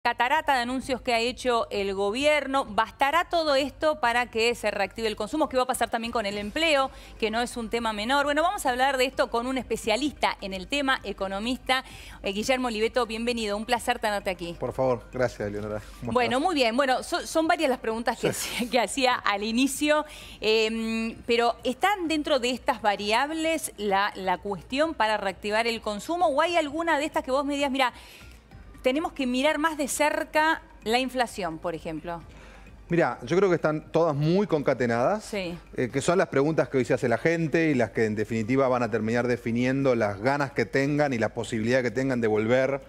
Catarata de anuncios que ha hecho el gobierno. ¿Bastará todo esto para que se reactive el consumo? ¿Qué va a pasar también con el empleo? Que no es un tema menor. Bueno, vamos a hablar de esto con un especialista en el tema, economista. Guillermo Oliveto, bienvenido. Un placer tenerte aquí. Por favor, gracias, Leonora. Bueno, muy bien. Bueno, son varias las preguntas que hacía al inicio, pero ¿están dentro de estas variables la cuestión para reactivar el consumo? ¿O hay alguna de estas que vos me digas, mira, tenemos que mirar más de cerca la inflación, por ejemplo? Mira, yo creo que están todas muy concatenadas, sí. Que son las preguntas que hoy se hace la gente y las que en definitiva van a terminar definiendo las ganas que tengan y la posibilidad que tengan de volver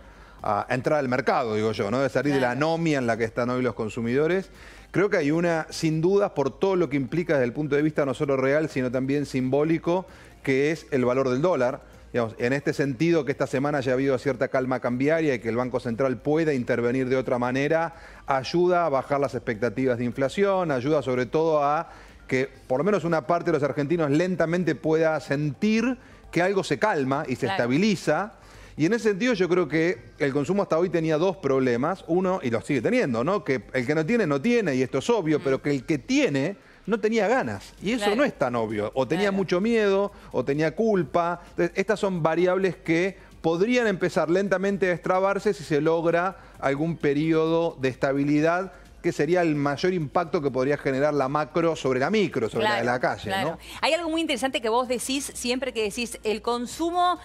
a entrar al mercado, digo yo, ¿no? De salir de la anomia en la que están hoy los consumidores. Creo que hay una, sin dudas, por todo lo que implica desde el punto de vista no solo real, sino también simbólico, que es el valor del dólar. Digamos, en este sentido, que esta semana haya habido cierta calma cambiaria y que el Banco Central pueda intervenir de otra manera, ayuda a bajar las expectativas de inflación, ayuda sobre todo a que por lo menos una parte de los argentinos lentamente pueda sentir que algo se calma y se estabiliza. Y en ese sentido yo creo que el consumo hasta hoy tenía dos problemas. Uno, y lo sigue teniendo, ¿no? Que el que no tiene, no tiene, y esto es obvio, pero que el que tiene no tenía ganas. Y eso no es tan obvio. O tenía mucho miedo, o tenía culpa. Entonces, estas son variables que podrían empezar lentamente a destrabarse si se logra algún periodo de estabilidad, que sería el mayor impacto que podría generar la macro sobre la micro, sobre la de la calle, ¿no? Hay algo muy interesante que vos decís siempre que decís, al consumo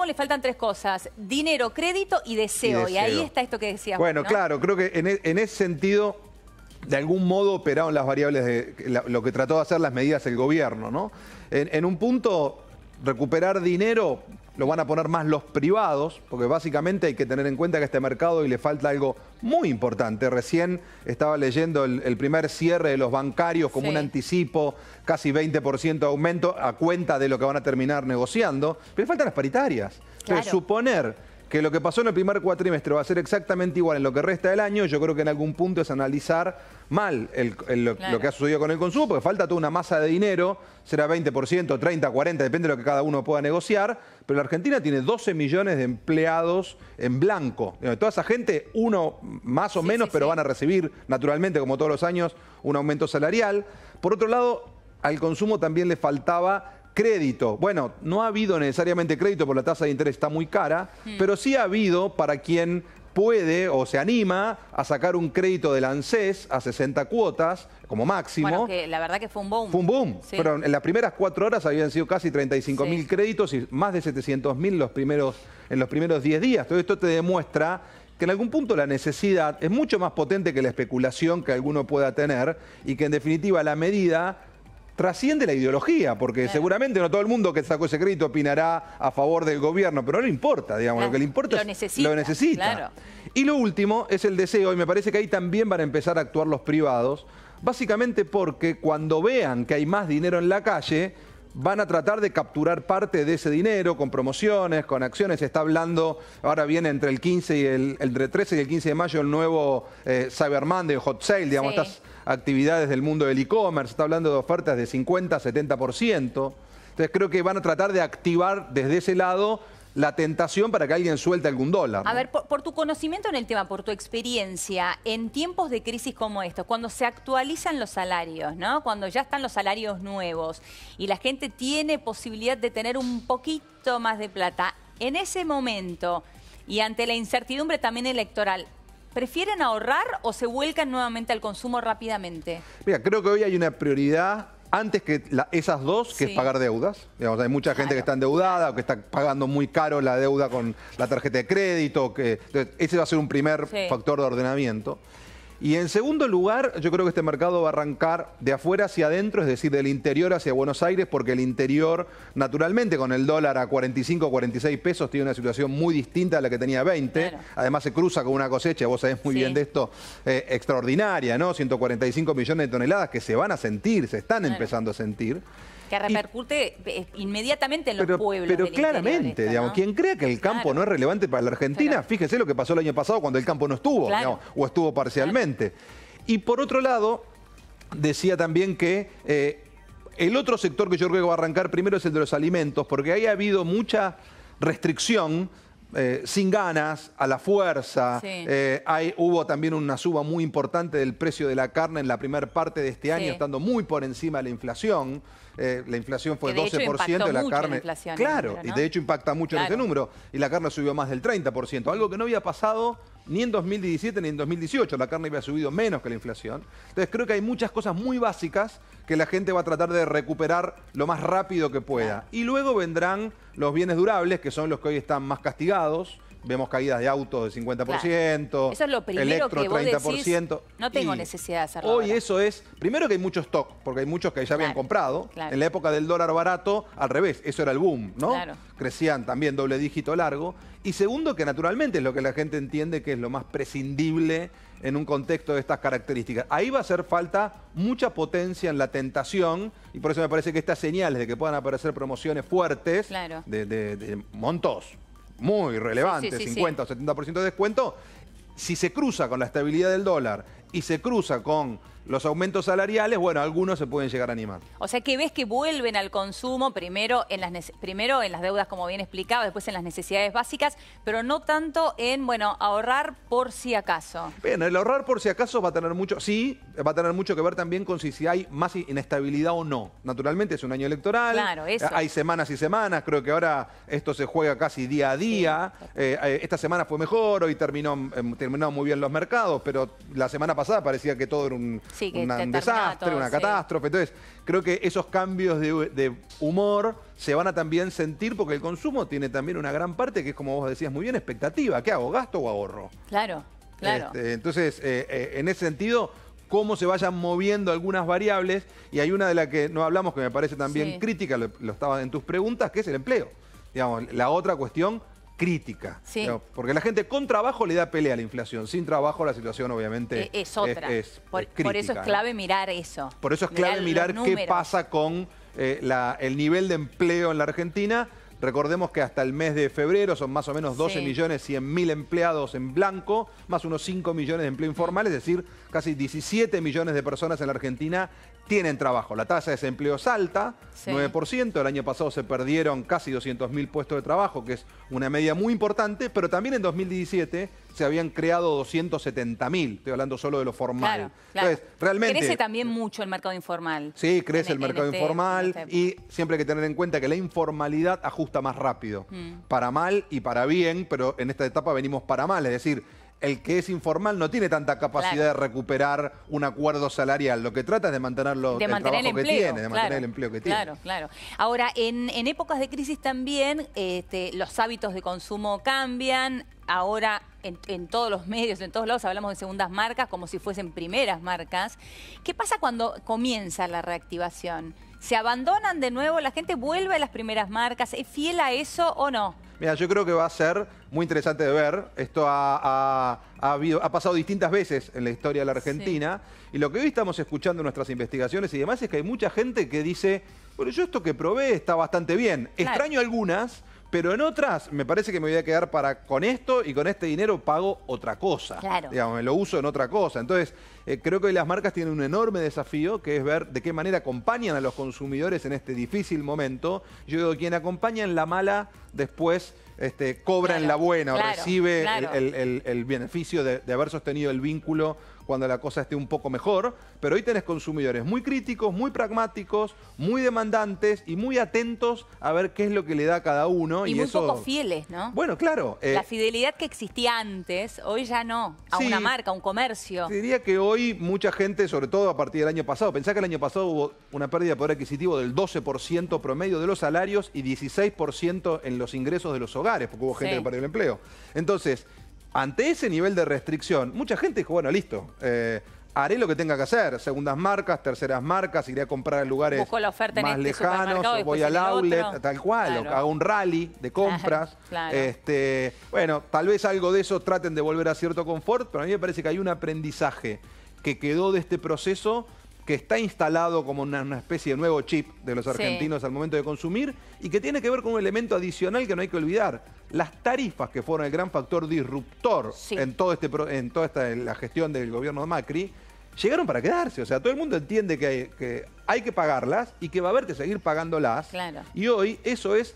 le faltan tres cosas: dinero, crédito y deseo. Y ahí está esto que decías. Bueno, ¿no? Claro, creo que en ese sentido, de algún modo operaron las variables de lo que trató de hacer las medidas el gobierno, ¿no? En un punto, recuperar dinero lo van a poner más los privados, porque básicamente hay que tener en cuenta que a este mercado hoy le falta algo muy importante. Recién estaba leyendo el primer cierre de los bancarios como un anticipo, casi 20% de aumento a cuenta de lo que van a terminar negociando, pero le faltan las paritarias. Entonces, suponer que lo que pasó en el primer cuatrimestre va a ser exactamente igual en lo que resta del año, yo creo que en algún punto es analizar mal lo que ha sucedido con el consumo, porque falta toda una masa de dinero, será 20%, 30, 40, depende de lo que cada uno pueda negociar, pero la Argentina tiene 12 millones de empleados en blanco. Toda esa gente, uno más o menos, pero van a recibir naturalmente, como todos los años, un aumento salarial. Por otro lado, al consumo también le faltaba crédito. Bueno, no ha habido necesariamente crédito porque la tasa de interés está muy cara, pero sí ha habido para quien puede o se anima a sacar un crédito del ANSES a 60 cuotas como máximo. Bueno, que la verdad que fue un boom. Fue un boom. Pero en las primeras 4 horas habían sido casi 35.000 créditos y más de 700.000 en los primeros 10 días. Todo esto te demuestra que en algún punto la necesidad es mucho más potente que la especulación que alguno pueda tener y que en definitiva la medida trasciende la ideología, porque seguramente no todo el mundo que sacó ese crédito opinará a favor del gobierno, pero no le importa, digamos, lo que le importa es lo necesita. Y lo último es el deseo, y me parece que ahí también van a empezar a actuar los privados, básicamente porque cuando vean que hay más dinero en la calle, van a tratar de capturar parte de ese dinero con promociones, con acciones. Se está hablando, ahora viene entre el 15 y entre 13 y el 15 de mayo el nuevo Cyber Monday, Hot Sale, digamos, estas actividades del mundo del e-commerce. Está hablando de ofertas de 50, 70%. Entonces creo que van a tratar de activar desde ese lado la tentación para que alguien suelte algún dólar, ¿no? A ver, por tu conocimiento en el tema, por tu experiencia, en tiempos de crisis como estos, cuando se actualizan los salarios, ¿no? Cuando ya están los salarios nuevos y la gente tiene posibilidad de tener un poquito más de plata, en ese momento y ante la incertidumbre también electoral, ¿prefieren ahorrar o se vuelcan nuevamente al consumo rápidamente? Mira, creo que hoy hay una prioridad antes que esas dos, que es pagar deudas. Digamos, hay mucha gente que está endeudada o que está pagando muy caro la deuda con la tarjeta de crédito. Entonces, ese va a ser un primer factor de ordenamiento. Y en segundo lugar, yo creo que este mercado va a arrancar de afuera hacia adentro, es decir, del interior hacia Buenos Aires, porque el interior, naturalmente, con el dólar a 45 o 46 pesos, tiene una situación muy distinta a la que tenía 20. Además, se cruza con una cosecha, vos sabés muy bien de esto, extraordinaria, ¿no? 145 millones de toneladas que se van a sentir, se están empezando a sentir. Que repercute inmediatamente en los pueblos. Pero claramente, digamos, quien crea que el campo no es relevante para la Argentina, fíjese lo que pasó el año pasado cuando el campo no estuvo, digamos, o estuvo parcialmente. Y por otro lado, decía también que el otro sector que yo creo que va a arrancar primero es el de los alimentos, porque ahí ha habido mucha restricción sin ganas, a la fuerza. Sí. Hubo también una suba muy importante del precio de la carne en la primera parte de este año, estando muy por encima de la inflación. La inflación fue 12% de la carne. Claro, y de hecho impacta mucho en ese número. Y la carne subió más del 30%, algo que no había pasado ni en 2017 ni en 2018. La carne había subido menos que la inflación. Entonces creo que hay muchas cosas muy básicas que la gente va a tratar de recuperar lo más rápido que pueda. Y luego vendrán los bienes durables, que son los que hoy están más castigados. Vemos caídas de autos de 50%, claro. Eso es lo primero electro que vos 30%. Decís, no tengo necesidad de hacerlo Hoy ahora. Eso es, primero que hay mucho stock, porque hay muchos que ya habían comprado. Claro. En la época del dólar barato, al revés, eso era el boom, ¿no? Claro. Crecían también doble dígito largo. Y segundo, que naturalmente es lo que la gente entiende que es lo más prescindible en un contexto de estas características. Ahí va a hacer falta mucha potencia en la tentación, y por eso me parece que estas señales de que puedan aparecer promociones fuertes, de montos muy relevantes, 50 o 70% de descuento, si se cruza con la estabilidad del dólar y se cruza con los aumentos salariales, bueno, algunos se pueden llegar a animar. O sea que ves que vuelven al consumo primero en las deudas, como bien explicaba, después en las necesidades básicas, pero no tanto en, bueno, ahorrar por si acaso. Bien, el ahorrar por si acaso va a tener mucho, va a tener mucho que ver también con si hay más inestabilidad o no. Naturalmente es un año electoral, claro, eso. Hay semanas y semanas, creo que ahora esto se juega casi día a día. Esta semana fue mejor, hoy terminaron muy bien los mercados, pero la semana pasada parecía que todo era un desastre, una catástrofe. Entonces, creo que esos cambios de humor se van a también sentir, porque el consumo tiene también una gran parte que es, como vos decías muy bien, expectativa. ¿Qué hago? ¿Gasto o ahorro? Claro, claro. Entonces, en ese sentido, cómo se vayan moviendo algunas variables, y hay una de las que no hablamos que me parece también crítica, lo estaba en tus preguntas, que es el empleo. Digamos, la otra cuestión crítica. Digamos, porque la gente con trabajo le da pelea a la inflación. Sin trabajo la situación obviamente es otra. Crítica, por eso es clave mirar eso. Por eso es clave mirar qué pasa con el nivel de empleo en la Argentina. Recordemos que hasta el mes de febrero son más o menos 12.100.000 empleados en blanco, más unos 5 millones de empleo informal, es decir, casi 17 millones de personas en la Argentina tienen trabajo. La tasa de desempleo es alta, 9%. El año pasado se perdieron casi 200.000 puestos de trabajo, que es una media muy importante, pero también en 2017 se habían creado 270.000. Estoy hablando solo de lo formal. Claro. Entonces, realmente crece también mucho el mercado informal. Sí, crece el mercado informal y siempre hay que tener en cuenta que la informalidad ajusta más rápido, para mal y para bien, pero en esta etapa venimos para mal, es decir, el que es informal no tiene tanta capacidad de recuperar un acuerdo salarial. Lo que trata es de mantenerlo, el trabajo que tiene, de mantener el empleo que tiene. Claro. Ahora, en épocas de crisis también los hábitos de consumo cambian. Ahora en todos los medios, en todos lados hablamos de segundas marcas como si fuesen primeras marcas. ¿Qué pasa cuando comienza la reactivación? ¿Se abandonan de nuevo? ¿La gente vuelve a las primeras marcas? ¿Es fiel a eso o no? Mira, yo creo que va a ser muy interesante de ver. Esto ha pasado distintas veces en la historia de la Argentina. Y lo que hoy estamos escuchando en nuestras investigaciones y demás es que hay mucha gente que dice, bueno, yo esto que probé está bastante bien. Extraño algunas, pero en otras me parece que me voy a quedar con esto y con este dinero pago otra cosa. Digamos, me lo uso en otra cosa. Entonces, creo que hoy las marcas tienen un enorme desafío, que es ver de qué manera acompañan a los consumidores en este difícil momento. Yo digo, quien acompaña en la mala, después cobra en la buena, o recibe el beneficio de haber sostenido el vínculo cuando la cosa esté un poco mejor. Pero hoy tenés consumidores muy críticos, muy pragmáticos, muy demandantes y muy atentos a ver qué es lo que le da a cada uno. Y muy eso, poco fieles, ¿no? Bueno, claro. La fidelidad que existía antes, hoy ya no. A una marca, a un comercio. Diría que hoy mucha gente, sobre todo a partir del año pasado, pensá que el año pasado hubo una pérdida de poder adquisitivo del 12% promedio de los salarios y 16% en los ingresos de los hogares, porque hubo gente que perdió el empleo. Entonces, ante ese nivel de restricción, mucha gente dijo, bueno, listo, haré lo que tenga que hacer, segundas marcas, terceras marcas, iré a comprar en lugares más lejanos, voy al outlet, tal cual, o hago un rally de compras. Bueno, tal vez algo de eso traten de volver a cierto confort, pero a mí me parece que hay un aprendizaje que quedó de este proceso que está instalado como una especie de nuevo chip de los argentinos al momento de consumir y que tiene que ver con un elemento adicional que no hay que olvidar. Las tarifas, que fueron el gran factor disruptor en toda la gestión del gobierno de Macri, llegaron para quedarse. O sea, todo el mundo entiende que hay que pagarlas y que va a haber que seguir pagándolas. Y hoy eso es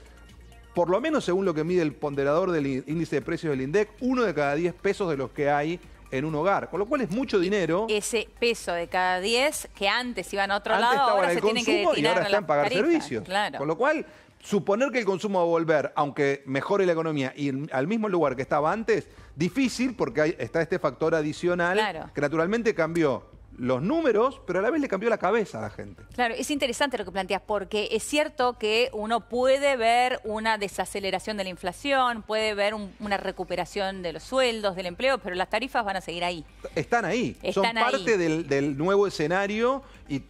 por lo menos según lo que mide el ponderador del índice de precios del INDEC, 1 de cada 10 pesos de los que hay en un hogar, con lo cual es mucho dinero. Ese peso de cada 10 que antes iban a otro Antes lado, estaba ahora en el se tienen que consumo y destinar ahora a está en pagar tarifas. servicios. Claro. Con lo cual, suponer que el consumo va a volver, aunque mejore la economía y al mismo lugar que estaba antes, difícil porque está este factor adicional que naturalmente cambió los números, pero a la vez le cambió la cabeza a la gente. Claro, es interesante lo que planteas, porque es cierto que uno puede ver una desaceleración de la inflación, puede ver una recuperación de los sueldos, del empleo, pero las tarifas van a seguir ahí. Están ahí, son parte del nuevo escenario y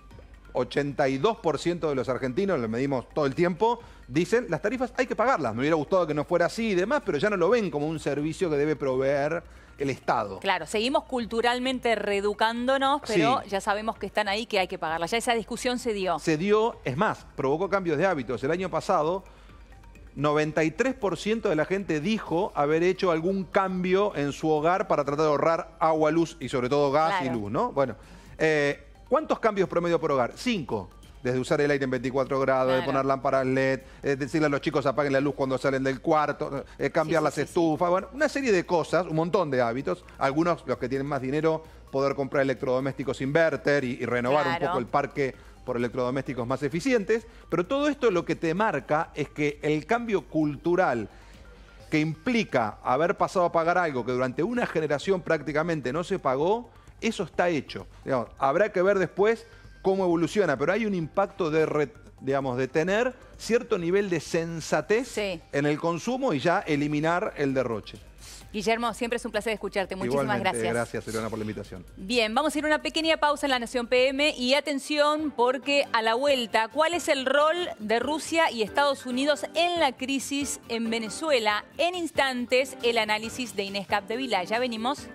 82% de los argentinos, lo medimos todo el tiempo, dicen las tarifas hay que pagarlas. Me hubiera gustado que no fuera así y demás, pero ya no lo ven como un servicio que debe proveer el Estado. Claro, seguimos culturalmente reeducándonos, pero ya sabemos que están ahí, que hay que pagarlas. Ya esa discusión se dio. Se dio, es más, provocó cambios de hábitos. El año pasado, 93% de la gente dijo haber hecho algún cambio en su hogar para tratar de ahorrar agua, luz y sobre todo gas y luz, ¿no? Bueno, ¿cuántos cambios promedio por hogar? 5. Desde usar el aire en 24 grados, de poner lámparas LED, decirle a los chicos apaguen la luz cuando salen del cuarto, cambiar las estufas, bueno, una serie de cosas, un montón de hábitos. Algunos, los que tienen más dinero, poder comprar electrodomésticos inverter y renovar un poco el parque por electrodomésticos más eficientes. Pero todo esto lo que te marca es que el cambio cultural que implica haber pasado a pagar algo que durante una generación prácticamente no se pagó, eso está hecho. Digamos, habrá que ver después cómo evoluciona, pero hay un impacto de tener cierto nivel de sensatez en el consumo y ya eliminar el derroche. Guillermo, siempre es un placer escucharte. Muchísimas gracias. Gracias, Eliana, por la invitación. Bien, vamos a ir a una pequeña pausa en La Nación PM y atención porque a la vuelta, ¿cuál es el rol de Rusia y Estados Unidos en la crisis en Venezuela? En instantes, el análisis de Inés Capdevila. Ya venimos.